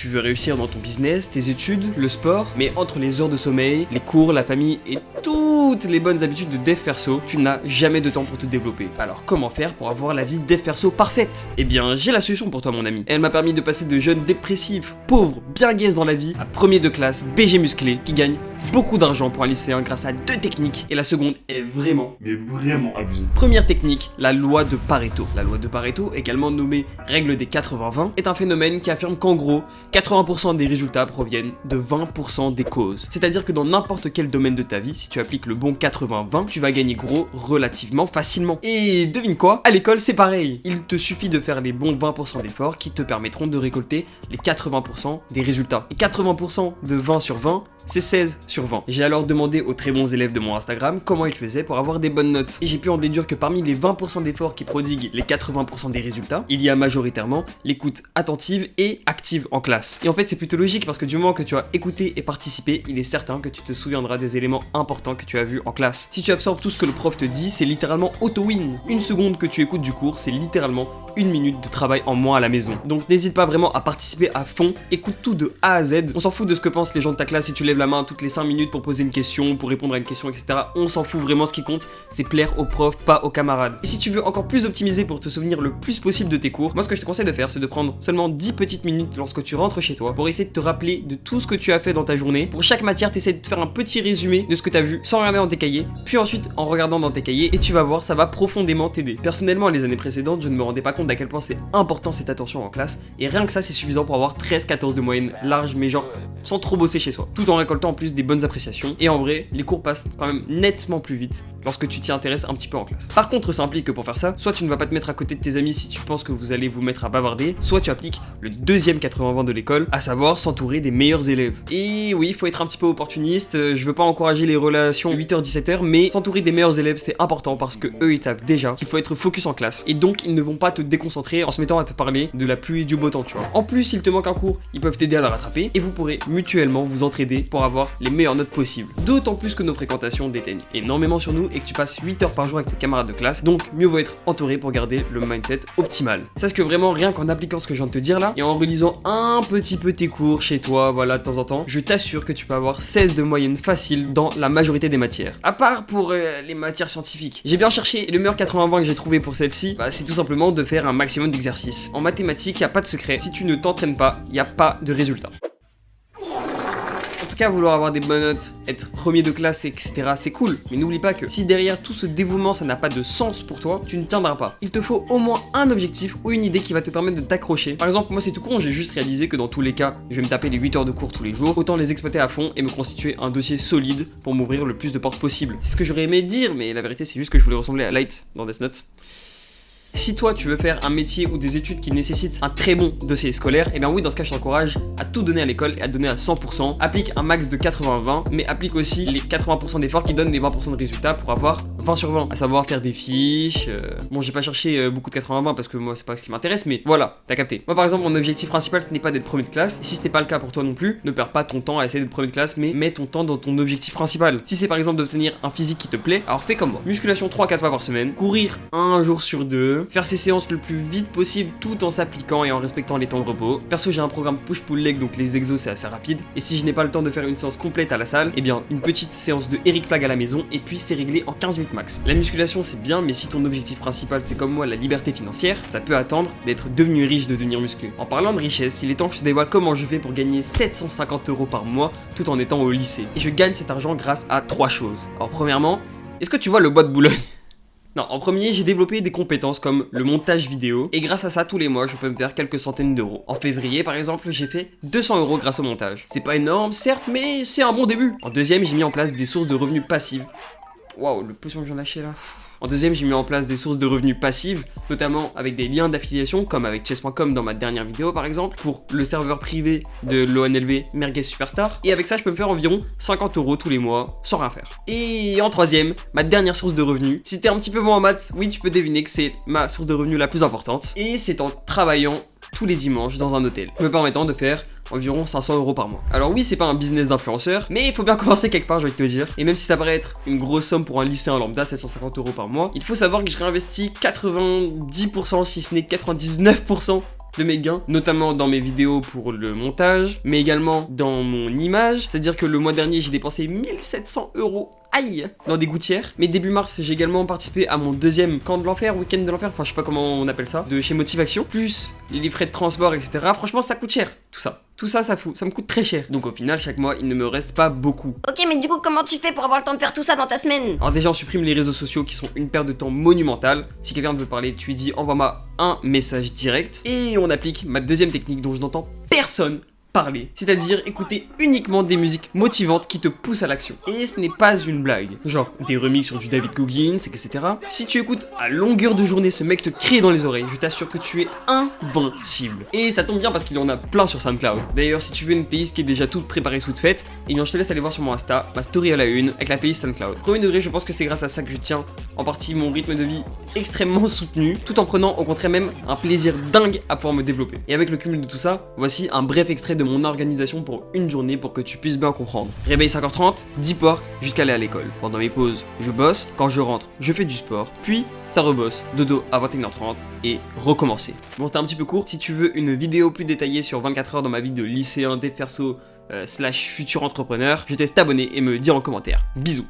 Tu veux réussir dans ton business, tes études, le sport, mais entre les heures de sommeil, les cours, la famille et toutes les bonnes habitudes de dev perso, tu n'as jamais de temps pour te développer. Alors comment faire pour avoir la vie dev perso parfaite? Eh bien, j'ai la solution pour toi mon ami. Elle m'a permis de passer de jeune dépressif, pauvre, bien gaze dans la vie, à premier de classe, BG musclé, qui gagne beaucoup d'argent pour un lycéen grâce à 2 techniques, et la seconde est vraiment abusée. Première technique, la loi de Pareto. La loi de Pareto, également nommée règle des 80-20, est un phénomène qui affirme qu'en gros, 80% des résultats proviennent de 20% des causes. C'est-à-dire que dans n'importe quel domaine de ta vie, si tu appliques le bon 80-20, tu vas gagner gros relativement facilement. Et devine quoi? À l'école, c'est pareil. Il te suffit de faire les bons 20% d'efforts qui te permettront de récolter les 80% des résultats. Et 80% de 20 sur 20, c'est 16 sur 20. J'ai alors demandé aux très bons élèves de mon Instagram comment ils faisaient pour avoir des bonnes notes. Et j'ai pu en déduire que parmi les 20% d'efforts qui prodiguent les 80% des résultats, il y a majoritairement l'écoute attentive et active en classe. Et en fait c'est plutôt logique parce que du moment que tu as écouté et participé, il est certain que tu te souviendras des éléments importants que tu as vus en classe. Si tu absorbes tout ce que le prof te dit, c'est littéralement auto-win. Une seconde que tu écoutes du cours, c'est littéralement 1 minute de travail en moins à la maison. Donc n'hésite pas vraiment à participer à fond, écoute tout de A à Z. On s'en fout de ce que pensent les gens de ta classe si tu lèves la main toutes les 5 minutes pour poser une question, pour répondre à une question, etc. On s'en fout vraiment, ce qui compte, c'est plaire aux profs, pas aux camarades. Et si tu veux encore plus optimiser pour te souvenir le plus possible de tes cours, moi ce que je te conseille de faire, c'est de prendre seulement 10 petites minutes lorsque tu rentres chez toi pour essayer de te rappeler de tout ce que tu as fait dans ta journée. Pour chaque matière, tu essaies de faire un petit résumé de ce que tu as vu sans regarder dans tes cahiers, puis ensuite en regardant dans tes cahiers, et tu vas voir, ça va profondément t'aider. Personnellement, les années précédentes, je ne me rendais pas compte d'à quel point c'est important cette attention en classe, et rien que ça c'est suffisant pour avoir 13-14 de moyenne large, mais genre sans trop bosser chez soi, tout en récoltant en plus des bonnes appréciations. Et en vrai, les cours passent quand même nettement plus vite lorsque tu t'y intéresses un petit peu en classe. Par contre, ça implique que pour faire ça, soit tu ne vas pas te mettre à côté de tes amis si tu penses que vous allez vous mettre à bavarder, soit tu appliques le deuxième 80-20 de l'école, à savoir s'entourer des meilleurs élèves. Et oui, il faut être un petit peu opportuniste, je veux pas encourager les relations 8h-17h, mais s'entourer des meilleurs élèves c'est important parce que eux ils savent déjà qu'il faut être focus en classe, et donc ils ne vont pas te déconcentrer en se mettant à te parler de la pluie et du beau temps, tu vois. En plus, s'il te manque un cours, ils peuvent t'aider à le rattraper, et vous pourrez mutuellement vous entraider pour avoir les meilleures notes possibles. D'autant plus que nos fréquentations déteignent énormément sur nous et que tu passes 8 heures par jour avec tes camarades de classe, donc mieux vaut être entouré pour garder le mindset optimal. Sache que vraiment, rien qu'en appliquant ce que je viens de te dire là, et en relisant un petit peu tes cours chez toi, voilà, de temps en temps, je t'assure que tu peux avoir 16 de moyenne facile dans la majorité des matières. À part pour les matières scientifiques. J'ai bien cherché, et le meilleur 80-20 que j'ai trouvé pour celle-ci, c'est tout simplement de faire un maximum d'exercices. En mathématiques, y a pas de secret. Si tu ne t'entraînes pas, y a pas de résultat. En tout cas, vouloir avoir des bonnes notes, être premier de classe, etc., c'est cool. Mais n'oublie pas que si derrière tout ce dévouement, ça n'a pas de sens pour toi, tu ne tiendras pas. Il te faut au moins un objectif ou une idée qui va te permettre de t'accrocher. Par exemple, moi c'est tout con, j'ai juste réalisé que dans tous les cas, je vais me taper les 8 heures de cours tous les jours, autant les exploiter à fond et me constituer un dossier solide pour m'ouvrir le plus de portes possible. C'est ce que j'aurais aimé dire, mais la vérité c'est juste que je voulais ressembler à Light dans Death Note. Si toi tu veux faire un métier ou des études qui nécessitent un très bon dossier scolaire, et bien oui, dans ce cas je t'encourage à tout donner à l'école et à donner à 100%. Applique un max de 80-20, mais applique aussi les 80% d'efforts qui donnent les 20% de résultats pour avoir 20 sur 20. À savoir faire des fiches. Bon, j'ai pas cherché beaucoup de 80-20 parce que moi c'est pas ce qui m'intéresse, mais voilà, t'as capté. Moi par exemple, mon objectif principal ce n'est pas d'être premier de classe, et si ce n'est pas le cas pour toi non plus, ne perds pas ton temps à essayer d'être premier de classe, mais mets ton temps dans ton objectif principal. Si c'est par exemple d'obtenir un physique qui te plaît, alors fais comme moi. Musculation 3-4 fois par semaine, courir un jour sur 2, faire ses séances le plus vite possible tout en s'appliquant et en respectant les temps de repos. Perso, j'ai un programme push-pull-leg, donc les exos c'est assez rapide, et si je n'ai pas le temps de faire une séance complète à la salle, et bien une petite séance de Eric Flag à la maison, et puis c'est réglé en 15 minutes max. La musculation c'est bien, mais si ton objectif principal c'est comme moi la liberté financière, ça peut attendre d'être devenu riche de devenir musclé. En parlant de richesse, il est temps que je te dévoile comment je fais pour gagner 750 € par mois tout en étant au lycée. Et je gagne cet argent grâce à 3 choses. Alors premièrement, est-ce que tu vois le bois de Boulogne? Non, en premier, j'ai développé des compétences comme le montage vidéo, et grâce à ça, tous les mois, je peux me faire quelques centaines d'euros. En février, par exemple, j'ai fait 200 € grâce au montage. C'est pas énorme, certes, mais c'est un bon début. En deuxième, j'ai mis en place des sources de revenus passives. Waouh, le potion que j'en lâché là. En deuxième, j'ai mis en place des sources de revenus passives, notamment avec des liens d'affiliation, comme avec chess.com dans ma dernière vidéo par exemple, pour le serveur privé de l'ONLV Merguez Superstar. Et avec ça, je peux me faire environ 50 € tous les mois, sans rien faire. Et en troisième, ma dernière source de revenus. Si t'es un petit peu bon en maths, oui, tu peux deviner que c'est ma source de revenus la plus importante. Et c'est en travaillant tous les dimanches dans un hôtel, me permettant de faire environ 500 € par mois. Alors oui, c'est pas un business d'influenceur, mais il faut bien commencer quelque part, je vais te dire. Et même si ça paraît être une grosse somme pour un lycéen lambda, 750 € par mois, il faut savoir que je réinvestis 90%, si ce n'est 99% de mes gains, notamment dans mes vidéos pour le montage, mais également dans mon image. C'est-à-dire que le mois dernier, j'ai dépensé 1700 €. Aïe, dans des gouttières. Mais début mars, j'ai également participé à mon deuxième camp de l'enfer, week-end de l'enfer, enfin je sais pas comment on appelle ça, de chez Motivation, plus les frais de transport, etc. Franchement, ça coûte cher, tout ça. Tout ça, ça me coûte très cher. Donc au final, chaque mois, il ne me reste pas beaucoup. Ok, mais du coup, comment tu fais pour avoir le temps de faire tout ça dans ta semaine? Alors déjà, on supprime les réseaux sociaux qui sont une perte de temps monumentale. Si quelqu'un veut parler, tu lui dis envoie-moi un message direct. Et on applique ma deuxième technique dont je n'entends personne parler, c'est-à-dire écouter uniquement des musiques motivantes qui te poussent à l'action. Et ce n'est pas une blague. Genre des remixes sur du David Goggins, etc. Si tu écoutes à longueur de journée ce mec te crier dans les oreilles, je t'assure que tu es invincible. Et ça tombe bien parce qu'il y en a plein sur SoundCloud. D'ailleurs, si tu veux une playlist qui est déjà toute préparée, toute faite, eh bien je te laisse aller voir sur mon Insta, ma story à la une, avec la playlist SoundCloud. Premier degré, je pense que c'est grâce à ça que je tiens en partie mon rythme de vie extrêmement soutenu, tout en prenant au contraire même un plaisir dingue à pouvoir me développer. Et avec le cumul de tout ça, voici un bref extrait de mon organisation pour une journée pour que tu puisses bien comprendre. Réveil 5h30, 10 porcs jusqu'à aller à l'école. Pendant mes pauses, je bosse, quand je rentre, je fais du sport, puis ça rebosse, dodo à 21h30 et recommencer. Bon, c'était un petit peu court, si tu veux une vidéo plus détaillée sur 24 heures dans ma vie de lycéen, dev perso, / futur entrepreneur, je te laisse t'abonner et me dire en commentaire. Bisous.